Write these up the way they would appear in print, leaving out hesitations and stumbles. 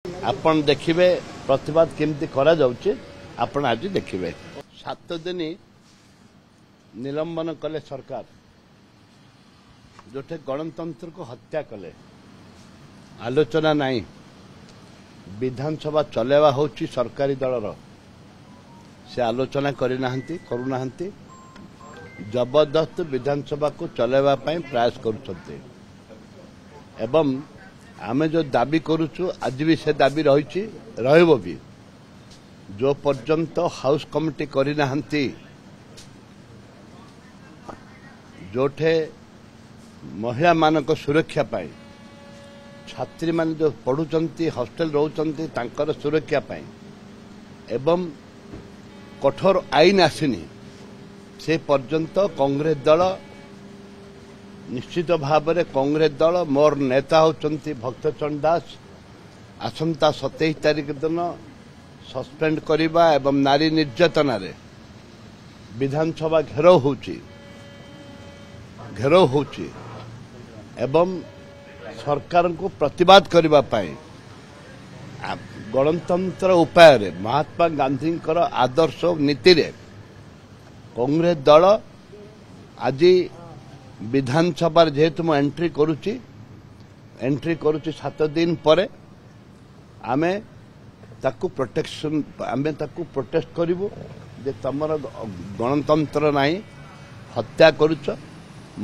आपण देखिए प्रतिवाद केमती करा जाउची आपण आज देखिए 7 दिन निलंबन कले सरकार जोठे गणतंत्र को हत्या कले आलोचना नहीं विधानसभा चलेवा होची सरकारी दलर से आलोचना करूना जबरदस्त विधानसभा को चलेवा प्रयास करुछन्ते एवं आमे जो दाबी करुचु आज भी से दाबी रही रहबो भी जो पर्यंत हाउस कमिटी करना जोठे महिला मानक सुरक्षा पाई छात्री मान जो पढ़ुचंती हॉस्टल रोचंती तांकर सुरक्षा पाई एवं कठोर आईन आसीनी से पर्यंत कांग्रेस दल निश्चित भाव में कांग्रेस दल मोर नेता होचंती भक्तचरण दास आसंता 27 तारीख दिन सस्पेंड करिबा एवं नारी निर्यातना रे विधानसभा घेराव होची एवं सरकार को प्रतिवाद करबा पाई गणतंत्र उपाय रे महात्मा गांधी आदर्श नीति रे कांग्रेस दल आज विधानसभा जेहेतु मु एंट्री करुची 7 दिन पर आमे ताकू प्रोटेक्शन आमे ताकू प्रोटेस्ट करिवो जे तमर गणतंत्र नहीं हत्या करुच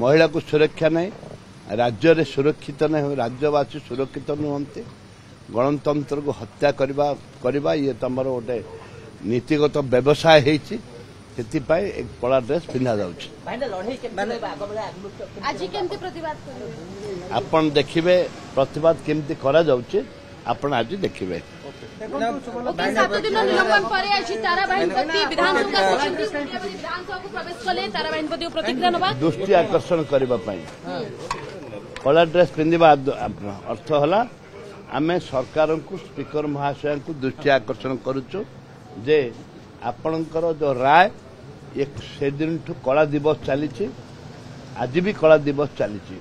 महिला को सुरक्षा नहीं राज्य रे सुरक्षित नहीं राज्यवासी सुरक्षित नुहंती गणतंत्र को हत्या करवा ये तमर गोटे नीतिगत व्यवसाय हेछि सेतिपाई एक कला ड्रेस पिंधा जाउछि आपण देखिबे प्रतिवाद केमती करा जाउछि आपण आज देखिबे दृष्टि आकर्षण करने कला ड्रेस पिंधा अर्थ है आमे सरकार को स्पीकर महाशय को दृष्टि आकर्षण करुचु जे आपणकर जो राय एक से दिन कला दिवस चली आज भी कला दिवस चली।